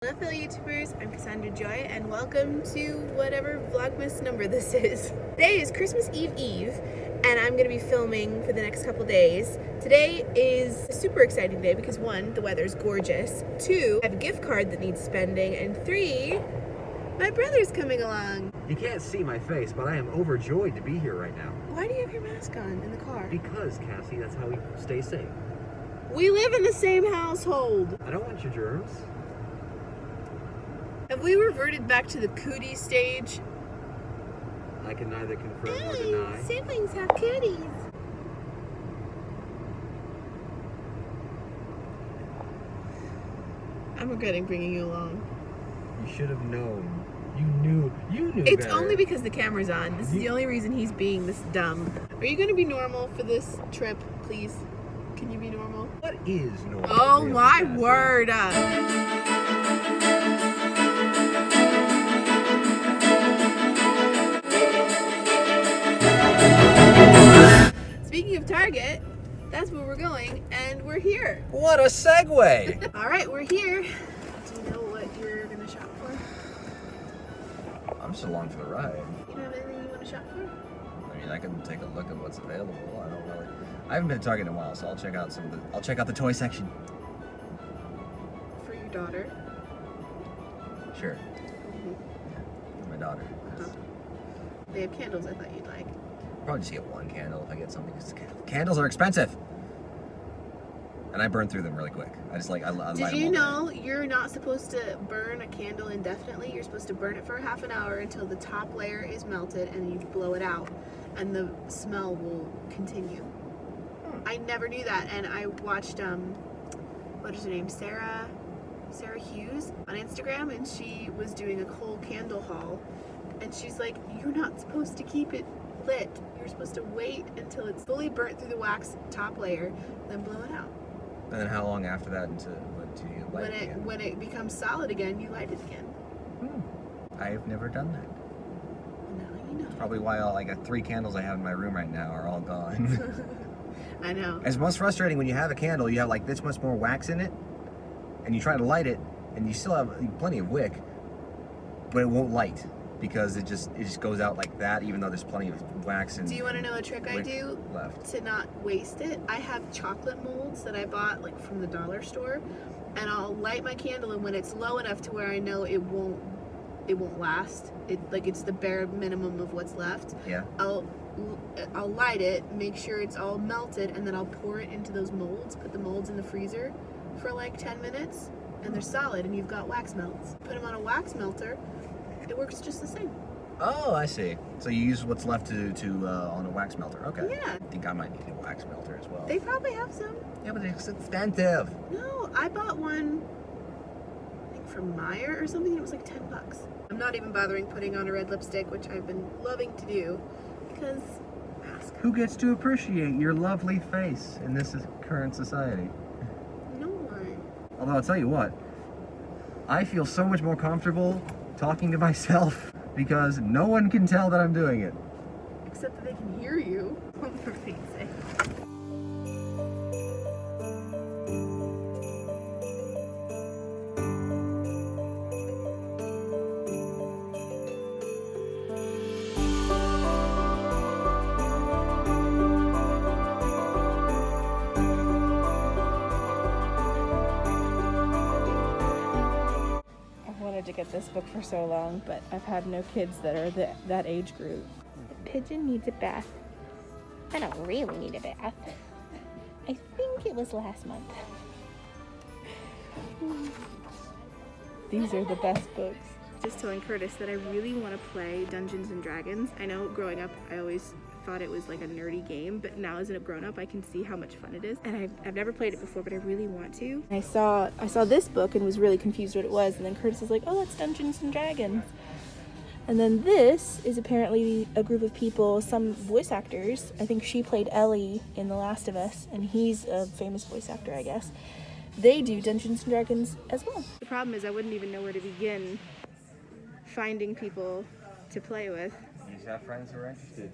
Hello fellow YouTubers, I'm Cassandra Joy and welcome to whatever Vlogmas number this is. Today is Christmas Eve and I'm going to be filming for the next couple days. Today is a super exciting day because 1, the weather's gorgeous, 2, I have a gift card that needs spending, and 3, my brother's coming along. You can't see my face, but I am overjoyed to be here right now. Why do you have your mask on in the car? Because, Cassie, that's how we stay safe. We live in the same household. I don't want your germs. Have we reverted back to the cootie stage? I can neither confirm nor deny. Siblings have cooties. I'm regretting bringing you along. You should have known. You knew It's better. only because the camera's on. This is the only reason he's being this dumb. Are you going to be normal for this trip, please? Can you be normal? What is normal? Oh really, my Cassie? word! Speaking of Target, that's where we're going, and we're here. What a segue! All right, we're here. Do you know what you're gonna shop for? I'm just along for the ride. You have anything you want to shop for? I mean, I can take a look at what's available. I haven't been to Target in a while, so I'll check out I'll check out the toy section. For your daughter. Sure. For my daughter. They have candles I thought you'd like. Probably just get one candle if I get something. 'Cause candles are expensive, and I burn through them really quick. I just like I light them Did you all know you're not supposed to burn a candle indefinitely? You're supposed to burn it for half an hour until the top layer is melted, and you blow it out, and the smell will continue. I never knew that, and I watched what is her name, Sarah Hughes on Instagram, and she was doing a whole candle haul, and she's like, you're not supposed to keep it lit. You're supposed to wait until it's fully burnt through the wax top layer, then blow it out. And then how long after that until you light it again? When it becomes solid again, you light it again. I've never done that. Now you know. Probably why I got 3 candles I have in my room right now are all gone. I know. It's most frustrating when you have a candle, you have like this much more wax in it, and you try to light it, and you still have plenty of wick, but it won't light because it just goes out like that, even though there's plenty of wax and. Do you want to know a trick I do left to not waste it? I have chocolate molds that I bought like from the dollar store, and I'll light my candle, and when it's low enough to where I know it won't last, it's the bare minimum of what's left. Yeah. I'll light it, make sure it's all melted, and then I'll pour it into those molds, put the molds in the freezer for like 10 minutes, and they're solid, and you've got wax melts. Put them on a wax melter, it works just the same. Oh, I see. So you use what's left on a wax melter. Okay. Yeah. I think I might need a wax melter as well. They probably have some. Yeah, but it's expensive. No, I bought one, I think from Meyer or something, it was like 10 bucks. I'm not even bothering putting on a red lipstick, which I've been loving to do, because mask. Who gets to appreciate your lovely face in this current society? No one. Although I'll tell you what, I feel so much more comfortable talking to myself because no one can tell that I'm doing it. Except that they can hear you. For Pete's sake. To get this book for so long, but I've had no kids that are that age group. The pigeon needs a bath. I don't really need a bath. I think it was last month. These are the best books. Just telling Curtis that I really want to play Dungeons and Dragons. I know growing up I always thought it was like a nerdy game, but now as a grown-up I can see how much fun it is, and I've never played it before, but I really want to. I saw this book and was really confused what it was, and then Curtis was like, oh, that's Dungeons and Dragons. And then this is apparently a group of people, some voice actors. I think she played Ellie in The Last of Us, and he's a famous voice actor, I guess. They do Dungeons and Dragons as well. The problem is I wouldn't even know where to begin finding people to play with. You just have friends who are interested.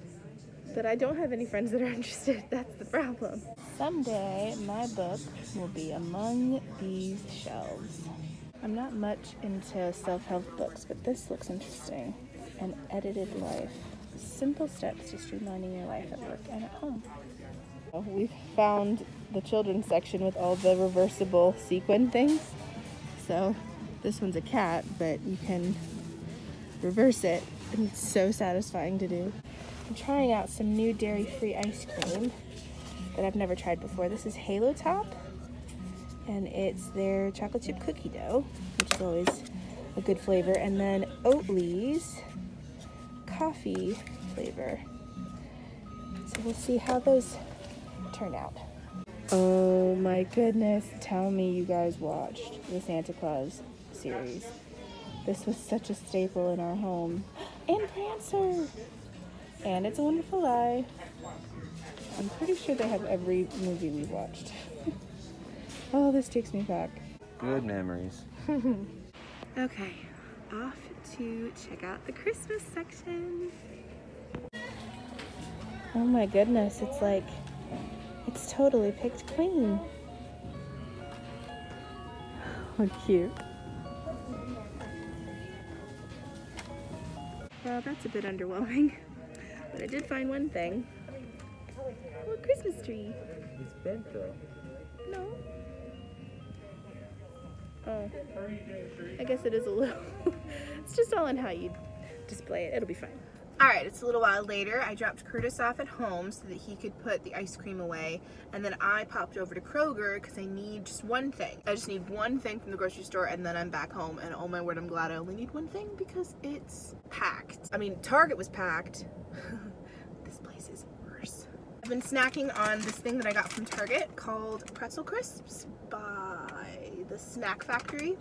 But I don't have any friends that are interested. That's the problem. Someday, my book will be among these shelves. I'm not much into self-help books, but this looks interesting. An Edited Life. Simple steps to streamlining your life at work and at home. We've found the children's section with all the reversible sequin things. So this one's a cat, but you can reverse it, and it's so satisfying to do. I'm trying out some new dairy-free ice cream that I've never tried before. This is Halo Top, and it's their chocolate chip cookie dough, which is always a good flavor, and then Oatly's coffee flavor. So we'll see how those turn out. Oh my goodness, tell me you guys watched the Santa Claus series. This was such a staple in our home. And Prancer! And It's a Wonderful Lie. I'm pretty sure they have every movie we've watched. Oh, this takes me back. Good memories. Okay, off to check out the Christmas section. Oh my goodness, it's totally picked clean. Oh, cute. Well, that's a bit underwhelming, but I did find one thing. Oh, a Christmas tree. It's bent though. No. Oh, I guess it is a little. It's just all in how you display it. It'll be fine. Alright, it's a little while later. I dropped Curtis off at home so that he could put the ice cream away, and then I popped over to Kroger because I need just one thing. I just need one thing from the grocery store, and then I'm back home, and oh my word, I'm glad I only need one thing because it's packed. I mean, Target was packed. This place is worse. I've been snacking on this thing that I got from Target called Pretzel Crisps by the Snack Factory.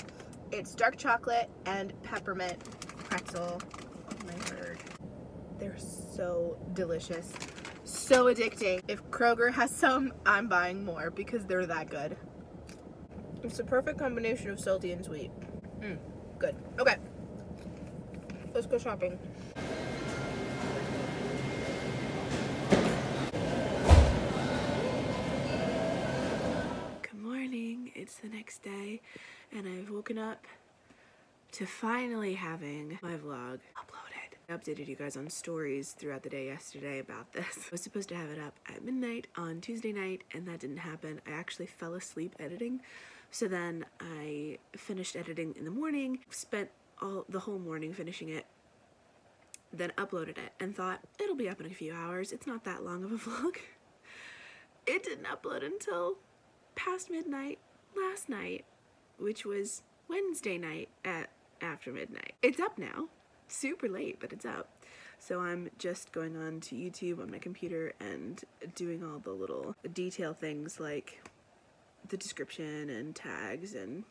It's dark chocolate and peppermint pretzel. Oh my word. They're so delicious, so addicting. If Kroger has some, I'm buying more because they're that good. It's the perfect combination of salty and sweet. Good. Okay, let's go shopping. Good morning, it's the next day, and I've woken up to finally having my vlog uploaded. I updated you guys on stories throughout the day yesterday about this. I was supposed to have it up at midnight on Tuesday night, and that didn't happen. I actually fell asleep editing. So then I finished editing in the morning, spent the whole morning finishing it, then uploaded it and thought it'll be up in a few hours. It's not that long of a vlog. It didn't upload until past midnight last night, which was Wednesday night at after midnight. It's up now. Super late, but it's up. So I'm just going on to YouTube on my computer and doing all the little detail things like the description and tags and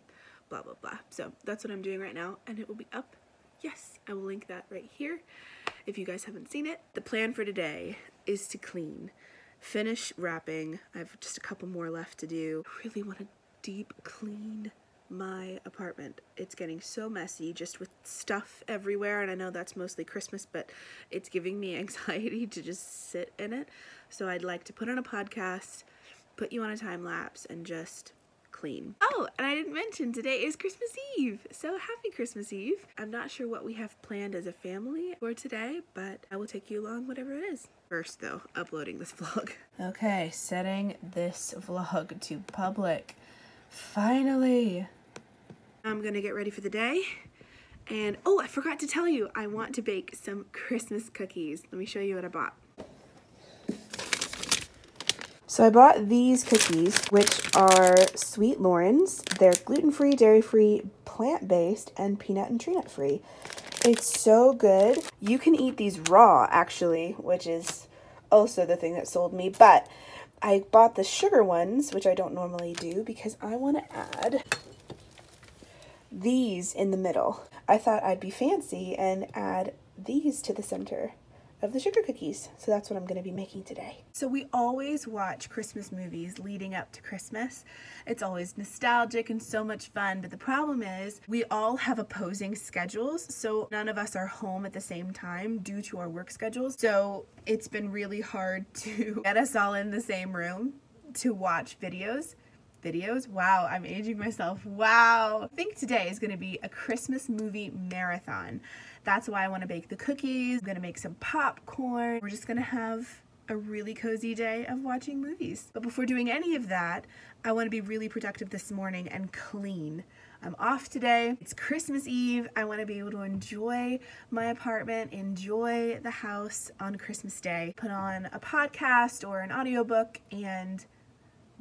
blah blah blah. So that's what I'm doing right now, and it will be up. Yes, I will link that right here if you guys haven't seen it. The plan for today is to clean, finish wrapping. I have just a couple more left to do. I really want to deep clean my apartment. It's getting so messy just with stuff everywhere, and I know that's mostly Christmas, but it's giving me anxiety to just sit in it. So I'd like to put on a podcast, put you on a time lapse, and just clean. Oh, and I didn't mention today is Christmas Eve, so happy Christmas Eve. I'm not sure what we have planned as a family for today, but I will take you along whatever it is. First though, uploading this vlog. Okay, setting this vlog to public. Finally! I'm gonna get ready for the day, and oh, I forgot to tell you, I want to bake some Christmas cookies. Let me show you what I bought. So I bought these cookies, which are Sweet Lauren's. They're gluten-free, dairy-free, plant-based, and peanut and tree nut-free. It's so good. You can eat these raw, actually, which is also the thing that sold me, but I bought the sugar ones, which I don't normally do, because I want to add these in the middle. I thought I'd be fancy and add these to the center of the sugar cookies. So that's what I'm going to be making today. So we always watch Christmas movies leading up to Christmas. It's always nostalgic and so much fun, but the problem is we all have opposing schedules, so none of us are home at the same time due to our work schedules. So it's been really hard to get us all in the same room to watch videos. videos. Wow, I'm aging myself. Wow. I think today is going to be a Christmas movie marathon. That's why I want to bake the cookies. I'm going to make some popcorn. We're just going to have a really cozy day of watching movies. But before doing any of that, I want to be really productive this morning and clean. I'm off today. It's Christmas Eve. I want to be able to enjoy my apartment, enjoy the house on Christmas Day, put on a podcast or an audiobook and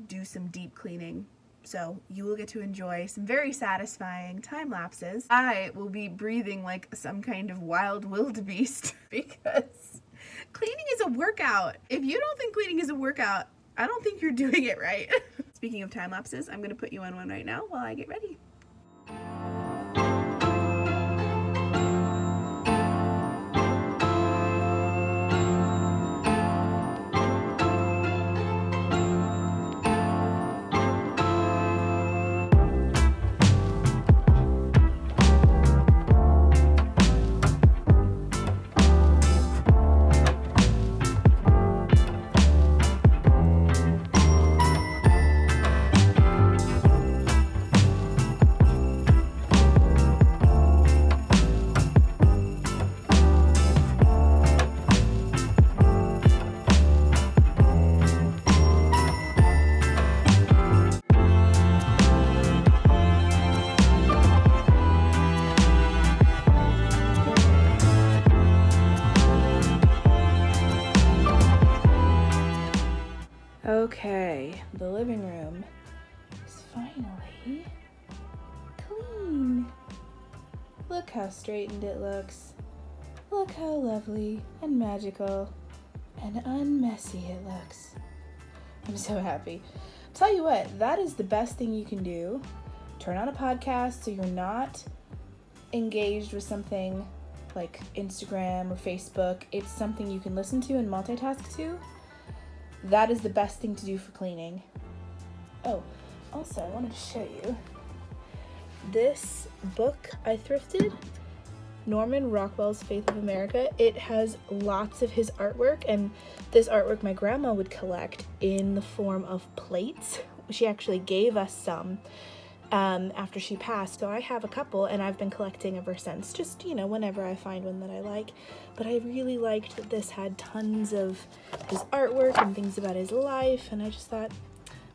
do some deep cleaning. So you will get to enjoy some very satisfying time lapses. I will be breathing like some kind of wild wildebeest because cleaning is a workout. If you don't think cleaning is a workout, I don't think you're doing it right. Speaking of time lapses, I'm gonna put you on one right now while I get ready. Okay, the living room is finally clean. Look how straightened it looks. Look how lovely and magical and unmessy it looks. I'm so happy. Tell you what, that is the best thing you can do. Turn on a podcast so you're not engaged with something like Instagram or Facebook. It's something you can listen to and multitask to. That is the best thing to do for cleaning. Oh, also I wanted to show you this book I thrifted, Norman Rockwell's Faith of America. It has lots of his artwork, and this artwork my grandma would collect in the form of plates. She actually gave us some after she passed, so I have a couple and I've been collecting ever since, just, you know, whenever I find one that I like. But I really liked that this had tons of his artwork and things about his life, and I just thought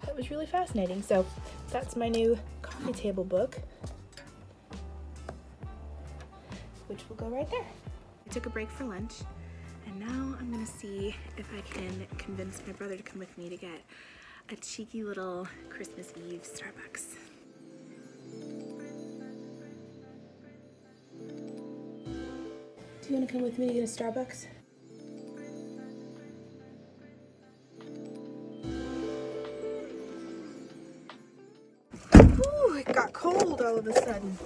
that was really fascinating. So that's my new coffee table book, which will go right there. I took a break for lunch, and now I'm gonna see if I can convince my brother to come with me to get a cheeky little Christmas Eve Starbucks. Do you want to come with me to get a Starbucks? Ooh, it got cold all of a sudden.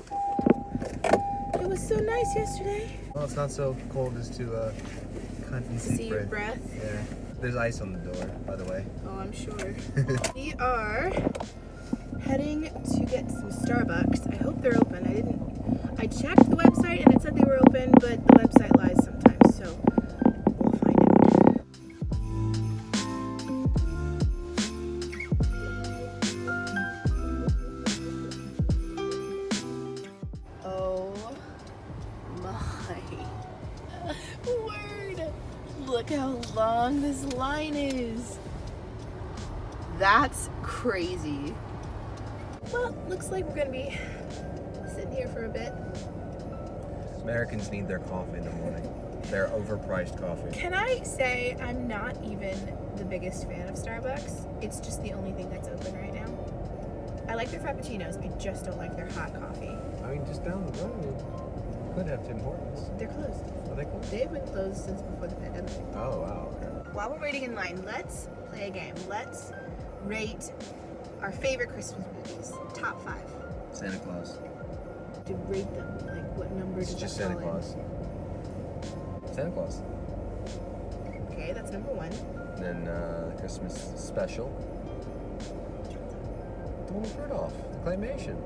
It was so nice yesterday. Well, it's not so cold as to See your breath? Yeah. There's ice on the door, by the way. Oh, I'm sure. We are heading to get some Starbucks. I hope they're open. I checked the website and it said they were open, but the website lies sometimes, so we'll find out. Oh my word! Look how long this line is. That's crazy. Well, looks like we're gonna be sitting here for a bit. Americans need their coffee in the morning. Their overpriced coffee. Can I say I'm not even the biggest fan of Starbucks? It's just the only thing that's open right now. I like their frappuccinos, I just don't like their hot coffee. I mean, just down the road. Could have Tim Hortons. They're closed. Are they closed? They've been closed since before the pandemic. Oh, wow. Okay. While we're waiting in line, let's play a game. Let's rate our favorite Christmas movies. Top 5. Santa Claus. To rate them, like what number It's does just that Santa fall in? Claus. Santa Claus. Okay, that's number 1. Then Christmas special. The one with Rudolph, the claymation.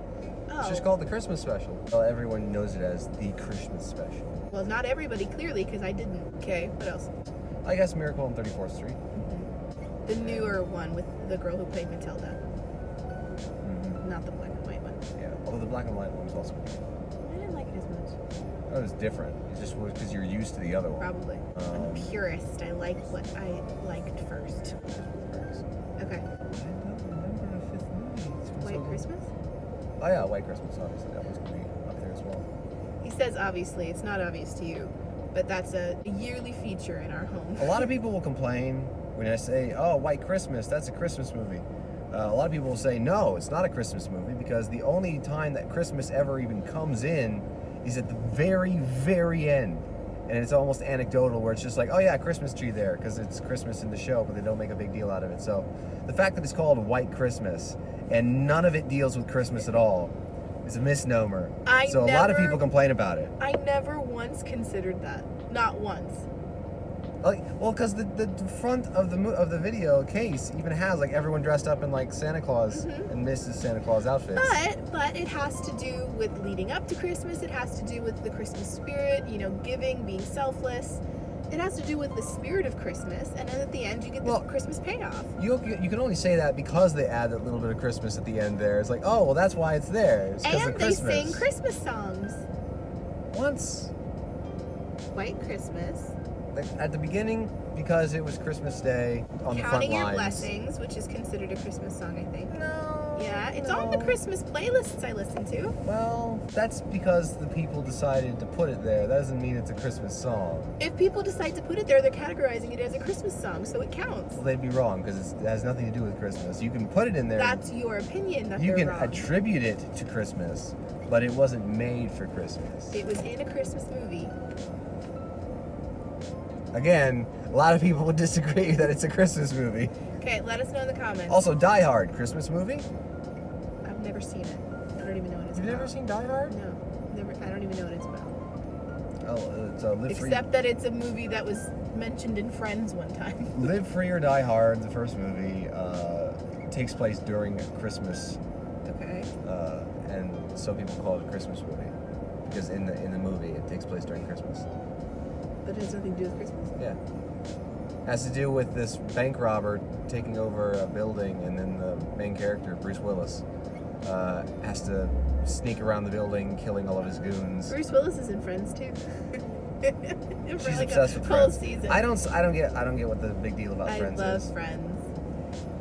Oh. It's just called the Christmas special. Well, everyone knows it as the Christmas special. Well, not everybody, clearly, because I didn't. Okay, what else? I guess Miracle on 34th Street. The newer one with the girl who played Matilda. not the black and white one. Yeah, although the black and white one was also good. I didn't like it as much. That was different. It just was because you're used to the other one. Probably. I'm a purist. I like what I liked first. Okay. I don't remember the fifth movie. White Christmas? Oh yeah, White Christmas, obviously. That was going to be up there as well. He says obviously. It's not obvious to you. But that's a yearly feature in our home. A lot of people will complain when I say, oh, White Christmas, that's a Christmas movie. A lot of people will say, no, it's not a Christmas movie because the only time that Christmas ever even comes in is at the very, very end. And it's almost anecdotal where it's just like, oh yeah, Christmas tree there because it's Christmas in the show, but they don't make a big deal out of it. So the fact that it's called White Christmas and none of it deals with Christmas at all is a misnomer. A lot of people complain about it. I never once considered that. Not once. Well, because the front of the video case even has like everyone dressed up in like Santa Claus and Mrs. Santa Claus outfits. But it has to do with leading up to Christmas. It has to do with the Christmas spirit, you know, giving, being selfless. It has to do with the spirit of Christmas, and then at the end you get the Christmas payoff. You can only say that because they add that little bit of Christmas at the end there. It's like, oh, well, that's why it's there. It's because of Christmas. And they sing Christmas songs. Once. White Christmas. At the beginning, because it was Christmas Day on the front lines. Counting Your Blessings, which is considered a Christmas song, I think. No. Yeah, it's on the Christmas playlists I listen to. Well, that's because the people decided to put it there. That doesn't mean it's a Christmas song. If people decide to put it there, they're categorizing it as a Christmas song, so it counts. Well, they'd be wrong because it has nothing to do with Christmas. You can put it in there. That's your opinion that you they're can wrong. Attribute it to Christmas, but it wasn't made for Christmas. It was in a Christmas movie. Again, a lot of people would disagree that it's a Christmas movie. Okay, let us know in the comments. Also, Die Hard, Christmas movie? I've never seen it. I don't even know what it's about. You've never seen Die Hard? No, never. I don't even know what it's about. Oh, it's Live Free. Except that it's a movie that was mentioned in Friends one time. Live Free or Die Hard, the first movie, takes place during Christmas. Okay. And so people call it a Christmas movie because in the movie it takes place during Christmas. But it has nothing to do with Christmas? Yeah. It has to do with this bank robber taking over a building, and then the main character, Bruce Willis, has to sneak around the building, killing all of his goons. Bruce Willis is in Friends too. She's obsessed with Friends. Season. I don't get what the big deal about Friends is. I love Friends.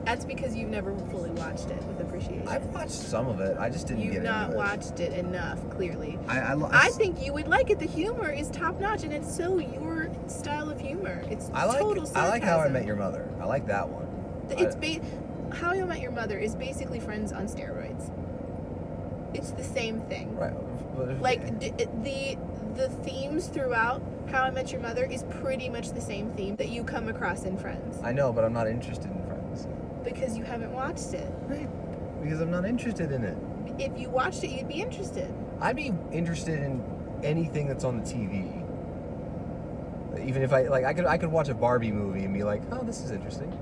That's because you've never fully watched it with appreciation. I've watched some of it. I just didn't get into it. You've not watched it enough, clearly. I think you would like it. The humor is top notch, and it's so your style of humor. It's total sarcasm. I like How I Met Your Mother. I like that one. How I Met Your Mother is basically Friends on steroids. It's the same thing. Right. Like the themes throughout How I Met Your Mother is pretty much the same theme that you come across in Friends. I know, but I'm not interested in Friends. Because you haven't watched it. Right. Because I'm not interested in it. If you watched it, you'd be interested. I'd be interested in anything that's on the TV. Even if I could watch a Barbie movie and be like, oh, this is interesting.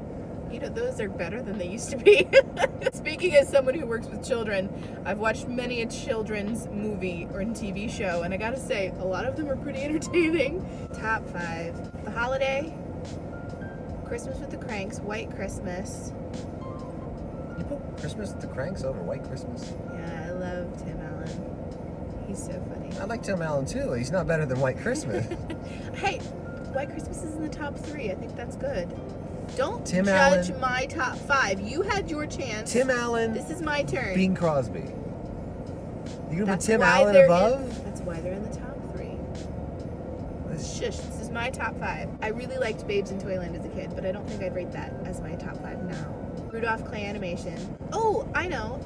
You know, those are better than they used to be. Speaking as someone who works with children, I've watched many a children's movie or TV show, and I gotta say, a lot of them are pretty entertaining. Top 5. The Holiday, Christmas with the Cranks, White Christmas. You put Christmas with the Cranks over White Christmas? Yeah, I love Tim Allen. He's so funny. I like Tim Allen too. He's not better than White Christmas. Hey, White Christmas is in the top 3. I think that's good. Don't Tim judge Allen, my top 5. You had your chance. Tim Allen. This is my turn. Bing Crosby. You gonna put Tim Allen above? That's why they're in the top 3. Shush, this is my top 5. I really liked Babes in Toyland as a kid, but I don't think I'd rate that as my top 5 now. Rudolph Clay Animation. Oh, I know.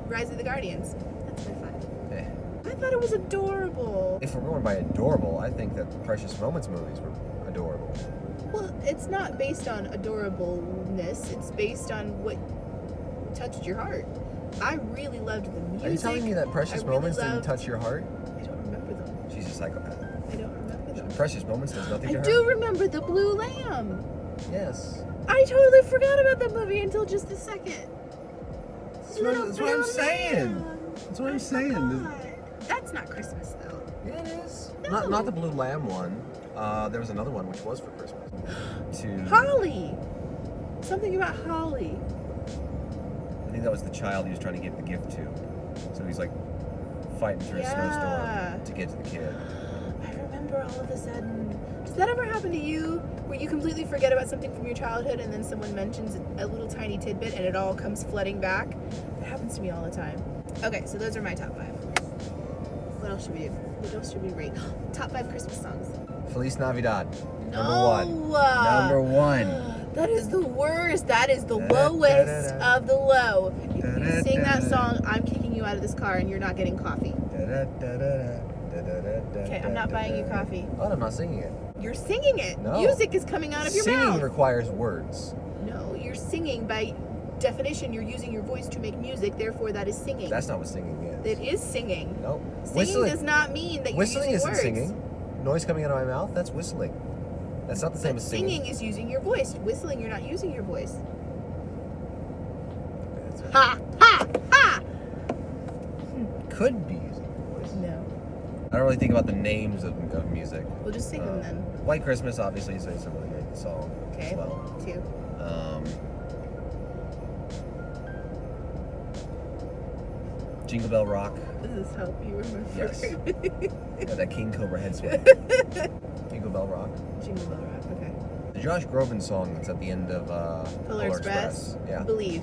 Rise of the Guardians. That's my 5. Eh. I thought it was adorable. If we're going by adorable, I think that the Precious Moments movies were adorable. Well, it's not based on adorableness. It's based on what touched your heart. I really loved the music. Are you telling me that Precious Moments didn't touch your heart? I don't remember them. She's a psychopath. I don't remember them. Precious Moments does nothing to her? I do remember The Blue Lamb. Yes. I totally forgot about that movie until just a second. That's what I'm saying. That's what I'm saying. That's not Christmas, though. Yeah, it is. No. Not the Blue Lamb one. There was another one which was for Christmas. Holly. Something about Holly. I think that was the child he was trying to give the gift to. So he's like fighting through a snowstorm to get to the kid. I remember all of a sudden. Does that ever happen to you where you completely forget about something from your childhood and then someone mentions a little tiny tidbit and it all comes flooding back? It happens to me all the time. Okay, so those are my top 5. What else should we do? What else should we rate? Top 5 Christmas songs. Feliz Navidad. No. Number one. That is the worst. That is the lowest of the low. If you sing that song, I'm kicking you out of this car and you're not getting coffee. Okay, I'm not buying you coffee. Oh, I'm not singing it. You're singing it. No. Music is coming out of your mouth. Singing requires words. No, you're singing. By definition, you're using your voice to make music. Therefore, that is singing. That's not what singing is. It is singing. Nope. Singing does not mean that you're using words. Whistling isn't singing. Noise coming out of my mouth, that's whistling. That's not the same as singing. Singing is using your voice. Whistling, you're not using your voice. Ha! Ha! Ha! Could be using your voice. No. I don't really think about the names of music. We'll just sing them then. White Christmas, obviously, so it's a really great song. Okay. As well. 2. Jingle Bell Rock. This is how you remember. Yes. Got that King Cobra head swing. Jingle Bell Rock. Jingle Bell Rock, okay. The Josh Groban song that's at the end of Polar Express. Yeah. Believe.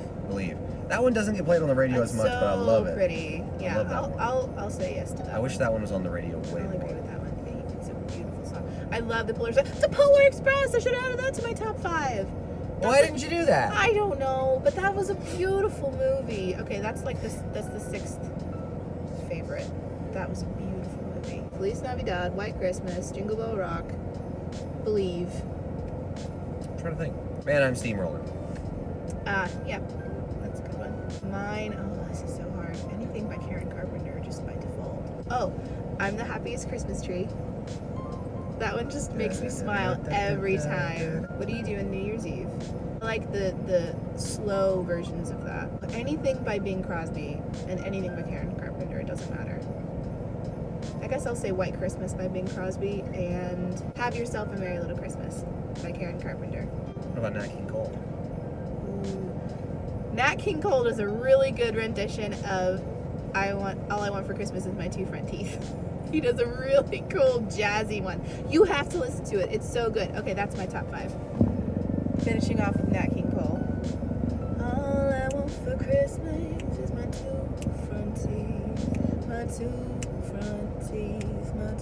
That one doesn't get played on the radio as much, but I love it. Pretty. Yeah, I love that one. I'll say yes to that. I wish that one was on the radio way I'll agree more. with that one. It's a beautiful song. I love the Polar Express. The Polar Express! I should have added that to my top 5. Why didn't you do that? I don't know, but that was a beautiful movie. Okay, that's the 6th favorite. That was a beautiful movie. Feliz Navidad, White Christmas, Jingle Bell Rock, Believe. I'm trying to think. Man, I'm Steamroller. Yeah, that's a good one. Mine, oh, this is so hard. Anything by Karen Carpenter, just by default. Oh, I'm the Happiest Christmas Tree. That one just makes me smile every time. What do you do on New Year's Eve? I like the slow versions of that. Anything by Bing Crosby and anything by Karen Carpenter, it doesn't matter. I guess I'll say White Christmas by Bing Crosby and Have Yourself a Merry Little Christmas by Karen Carpenter. What about Nat King Cole? Ooh. Nat King Cole is a really good rendition of All I Want for Christmas is My 2 Front Teeth. He does a really cool jazzy one. You have to listen to it. It's so good. Okay, that's my top 5. Finishing off with Nat King Cole. All I want for Christmas is my 2 front teeth. My 2 front teeth. My 2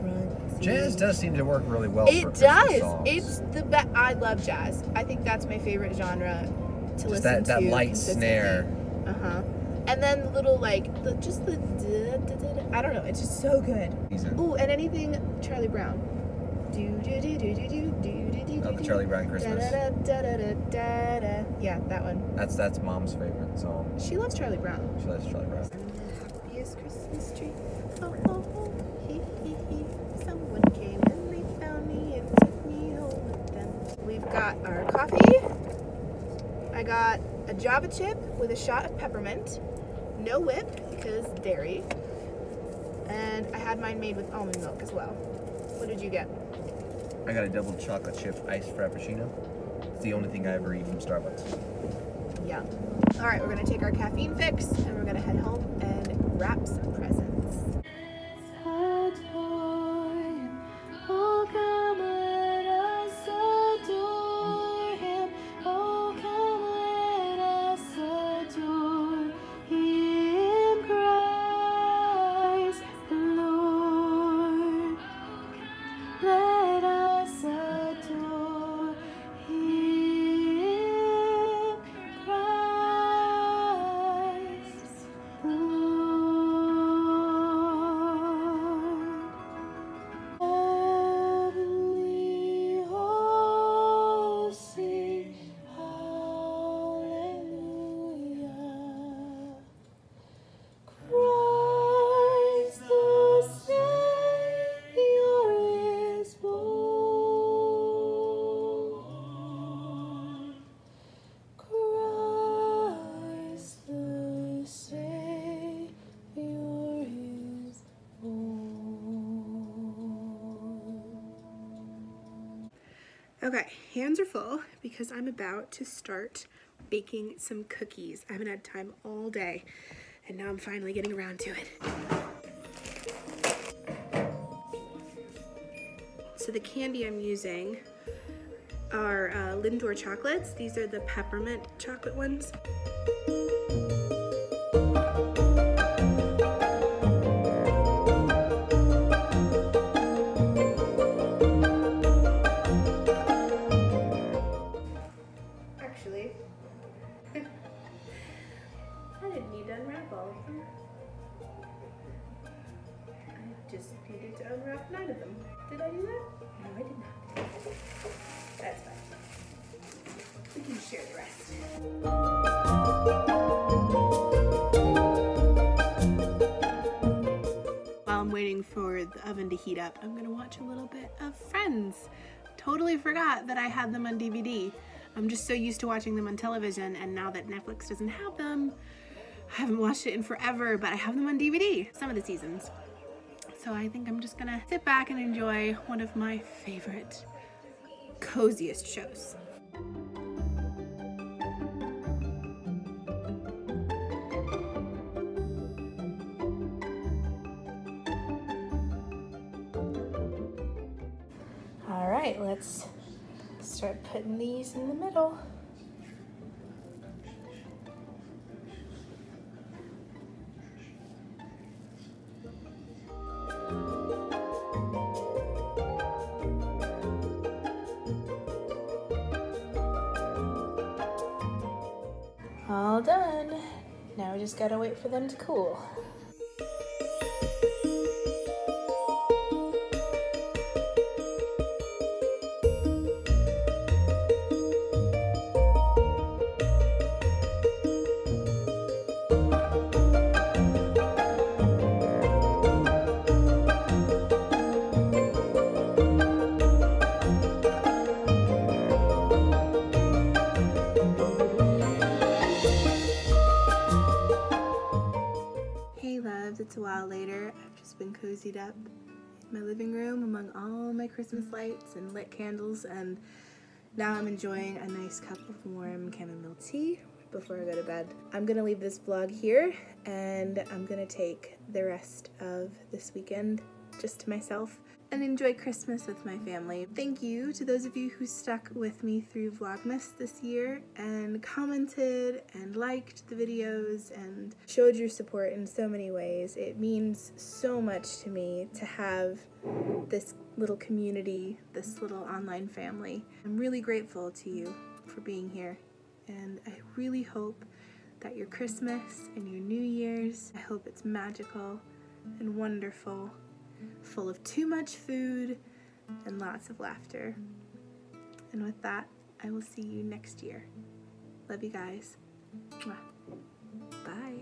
front teeth. Jazz does seem to work really well. It does. It's the best. I love jazz. I think that's my favorite genre to listen to. That light snare. And then the little I don't know. It's just so good. Ooh, and anything Charlie Brown. Oh, the Charlie Brown Christmas. Yeah, that one. That's Mom's favorite song. She loves Charlie Brown. She loves Charlie Brown. Happiest Christmas tree. Oh, oh, oh. He, he. Someone came and they found me and took me home with them. We've got our coffee. I got a Java chip with a shot of peppermint. No whip because dairy. And I had mine made with almond milk as well. What did you get? I got a double chocolate chip iced frappuccino. It's the only thing I ever eat from Starbucks. Yeah. All right, we're gonna take our caffeine fix and we're gonna head home and wrap some presents. Okay, hands are full because I'm about to start baking some cookies. I haven't had time all day, and now I'm finally getting around to it. So the candy I'm using are Lindor chocolates. These are the peppermint chocolate ones. Actually, I didn't need to unwrap all of them. I just needed to unwrap 9 of them. Did I do that? No, I did not. That's fine. We can share the rest. While I'm waiting for the oven to heat up, I'm gonna watch a little bit of Friends. Totally forgot that I had them on DVD. I'm just so used to watching them on television, and now that Netflix doesn't have them, I haven't watched it in forever, but I have them on DVD, some of the seasons. So I think I'm just gonna sit back and enjoy one of my favorite, coziest shows. All right, let's start putting these in the middle. All done. Now we just gotta wait for them to cool. It's a while later. I've just been cozied up in my living room among all my Christmas lights and lit candles, and now I'm enjoying a nice cup of warm chamomile tea before I go to bed. I'm gonna leave this vlog here, and I'm gonna take the rest of this weekend just to myself and enjoy Christmas with my family. Thank you to those of you who stuck with me through Vlogmas this year and commented and liked the videos and showed your support in so many ways. It means so much to me to have this little community, this little online family. I'm really grateful to you for being here, and I really hope that your Christmas and your New Year's, I hope it's magical and wonderful, full of too much food and lots of laughter. And with that, I will see you next year. Love you guys. Mwah. Bye.